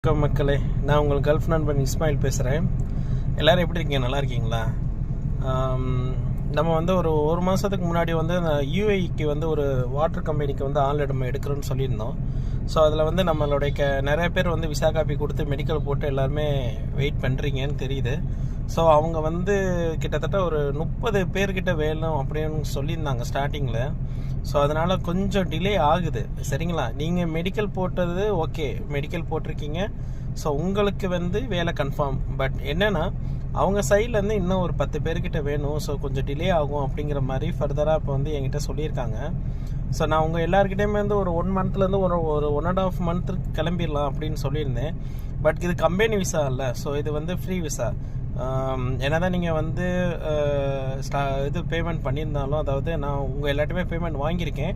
வணக்கம் மக்களே, நான் உங்கள் கல்ஃப் நண்பன் இஸ்மாயில் பேசுகிறேன். எல்லோரும் எப்படி இருக்கீங்க? நல்லா இருக்கீங்களா? நம்ம வந்து ஒரு மாதத்துக்கு முன்னாடி வந்து அந்த யூஏஇக்கு வந்து ஒரு வாட்டர் கம்பெனிக்கு வந்து ஆன்லைன் நம்ம எடுக்கிறோன்னு சொல்லியிருந்தோம். ஸோ அதில் வந்து நம்மளுடைய நிறைய பேர் வந்து விசா காப்பி கொடுத்து மெடிக்கல் போட்டு எல்லாருமே வெயிட் பண்ணுறீங்கன்னு தெரியுது. ஸோ அவங்க வந்து கிட்டத்தட்ட ஒரு 30 பேர்கிட்ட வேணும் அப்படின்னு சொல்லியிருந்தாங்க ஸ்டார்டிங்கில். ஸோ அதனால் கொஞ்சம் டிலே ஆகுது. சரிங்களா? நீங்கள் மெடிக்கல் போட்டது ஓகே, மெடிக்கல் போட்டிருக்கீங்க. ஸோ உங்களுக்கு வந்து வேலை கன்ஃபார்ம். பட் என்னென்னா அவங்க சைட்லேருந்து இன்னும் ஒரு 10 பேர்கிட்ட வேணும். ஸோ கொஞ்சம் டிலே ஆகும் அப்படிங்கிற மாதிரி ஃபர்தராக இப்போ வந்து என்கிட்ட சொல்லியிருக்காங்க. ஸோ நான் உங்கள் எல்லாருக்கிட்டேயுமே வந்து ஒரு 1 மந்த்லேருந்து ஒரு 1.5 மந்த்துக்கு கிளம்பிடலாம் அப்படின்னு சொல்லியிருந்தேன். பட் இது கம்பெனி விசா இல்லை. ஸோ இது வந்து ஃப்ரீ விசா. என்ன தான் நீங்கள் வந்து இது பேமெண்ட் பண்ணியிருந்தாலும், அதாவது நான் உங்கள் எல்லாத்தையுமே பேமெண்ட் வாங்கியிருக்கேன்.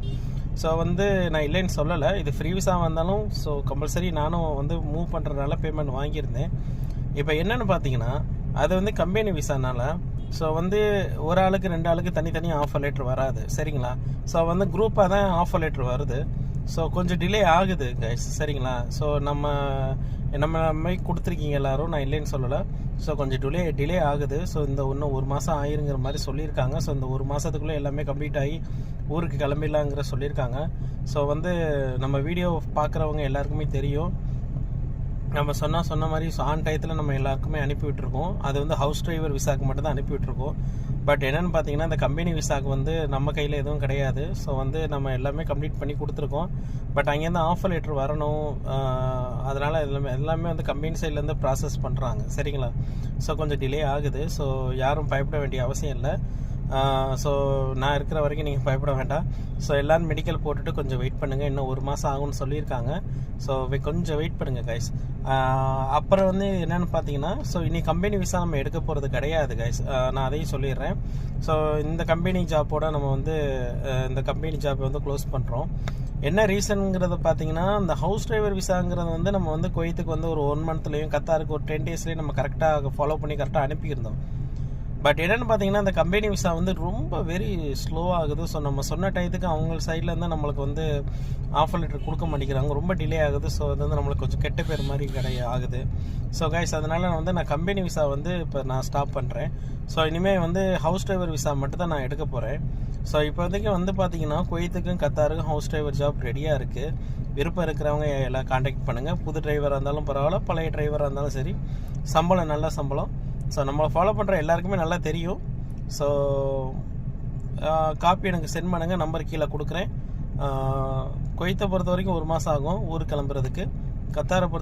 ஸோ வந்து நான் இல்லைன்னு சொல்லலை. இது ஃப்ரீ விசா வந்தாலும் ஸோ கம்பல்சரி நானும் வந்து மூவ் பண்ணுறதுனால பேமெண்ட் வாங்கியிருந்தேன். இப்போ என்னென்னு பார்த்தீங்கன்னா, அது வந்து கம்பெனி விசானால ஸோ வந்து ஒரு ஆளுக்கு 2 ஆளுக்கு தனித்தனி ஆஃபர் லெட்ரு வராது. சரிங்களா? ஸோ வந்து குரூப்பாக தான் ஆஃபர் லெட்ரு வருது. ஸோ கொஞ்சம் டிலே ஆகுது கைஸ். சரிங்களா? ஸோ நம்ம மாதிரி கொடுத்துருக்கீங்க எல்லோரும், நான் இல்லைன்னு சொல்லலை. ஸோ கொஞ்சம் டிலே ஆகுது. ஸோ இந்த இன்னும் 1 மாதம் ஆயிருங்கிற மாதிரி சொல்லியிருக்காங்க. ஸோ இந்த 1 மாதத்துக்குள்ளே எல்லாமே கம்ப்ளீட் ஆகி ஊருக்கு கிளம்பிடலாங்கிற சொல்லியிருக்காங்க. ஸோ வந்து நம்ம வீடியோ பார்க்குறவங்க எல்லாருக்குமே தெரியும், நம்ம சொன்ன மாதிரி ஆன் டயத்தில் நம்ம எல்லாருக்குமே அனுப்பி விட்டுருக்கோம். அது வந்து ஹவுஸ் டிரைவர் விசாக்கு மட்டும் தான் அனுப்பி விட்டுருக்கோம். பட் என்னென்னு பார்த்தீங்கன்னா, இந்த கம்பெனி விசாக்கு வந்து நம்ம கையில் எதுவும் கிடையாது. ஸோ வந்து நம்ம எல்லாமே கம்ப்ளீட் பண்ணி கொடுத்துருக்கோம். பட் அங்கேருந்து ஆஃபர் லெட்ரு வரணும். அதனால் எல்லாமே வந்து கம்பெனி சைட்லேருந்து ப்ராசஸ் பண்ணுறாங்க. சரிங்களா? ஸோ கொஞ்சம் டிலே ஆகுது. ஸோ யாரும் பயப்பட வேண்டிய அவசியம் இல்லை. ஸோ நான் இருக்கிற வரைக்கும் நீங்கள் பயப்பட வேண்டாம். ஸோ எல்லோரும் மெடிக்கல் போட்டுட்டு கொஞ்சம் வெயிட் பண்ணுங்கள். இன்னும் 1 மாதம் ஆகும்னு சொல்லியிருக்காங்க. ஸோ கொஞ்சம் வெயிட் பண்ணுங்கள் கைஸ். அப்புறம் வந்து என்னென்னு பார்த்தீங்கன்னா, ஸோ இனி கம்பெனி விசா நம்ம எடுக்க போகிறது கிடையாது கைஸ். நான் அதையும் சொல்லிடுறேன். ஸோ இந்த கம்பெனி ஜாப்போட நம்ம வந்து இந்த கம்பெனி ஜாப்பை வந்து க்ளோஸ் பண்ணுறோம். என்ன ரீசனுங்கிறத பார்த்தீங்கன்னா, இந்த ஹவுஸ் டிரைவர் விசாங்கிறது வந்து நம்ம வந்து குவைத்துக்கு வந்து ஒரு 1 மந்த்லேயும் கத்தாருக்கு ஒரு 10 டேஸ்லேயும் நம்ம கரெக்டாக ஃபாலோ பண்ணி கரெக்டாக அனுப்பியிருந்தோம். பட் என்னென்னு பார்த்தீங்கன்னா, இந்த கம்பெனி விசா வந்து ரொம்ப வெரி ஸ்லோவாகுது. ஸோ நம்ம சொன்ன டயத்துக்கு அவங்க சைட்லேருந்து நம்மளுக்கு வந்து ஆஃபர் லெட்டர் கொடுக்க மாட்டேங்கிறாங்க. ரொம்ப டிலே ஆகுது. ஸோ அது வந்து நம்மளுக்கு கொஞ்சம் கெட்ட பேர் மாதிரி ஆகுது. ஸோ கைஸ், அதனால் வந்து நான் கம்பெனி விசா வந்து இப்போ நான் ஸ்டாப் பண்ணுறேன். ஸோ இனிமேல் வந்து ஹவுஸ் டிரைவர் விசா மட்டும் தான் நான் எடுக்க போகிறேன். ஸோ இப்போதைக்கு வந்து பார்த்தீங்கன்னா, குவைத்துக்கும் கத்தாருக்கும் ஹவுஸ் டிரைவர் ஜாப் ரெடியாக இருக்குது. விருப்பம் இருக்கிறவங்க எல்லாம் காண்டாக்ட் பண்ணுங்கள். புது டிரைவராக இருந்தாலும் பரவாயில்ல, பழைய டிரைவராக இருந்தாலும் சரி. சம்பளம் நல்ல சம்பளம். ஸோ நம்மளை ஃபாலோ பண்ணுற எல்லாருக்குமே நல்லா தெரியும். ஸோ காப்பி எனக்கு சென்ட் பண்ணுங்கள். நம்பர் கீழே கொடுக்குறேன். குவைத்தை பொறுத்த வரைக்கும் 1 மாதம் ஆகும் ஊருக்கு கிளம்புறதுக்கு. கத்தாரை பொறுத்த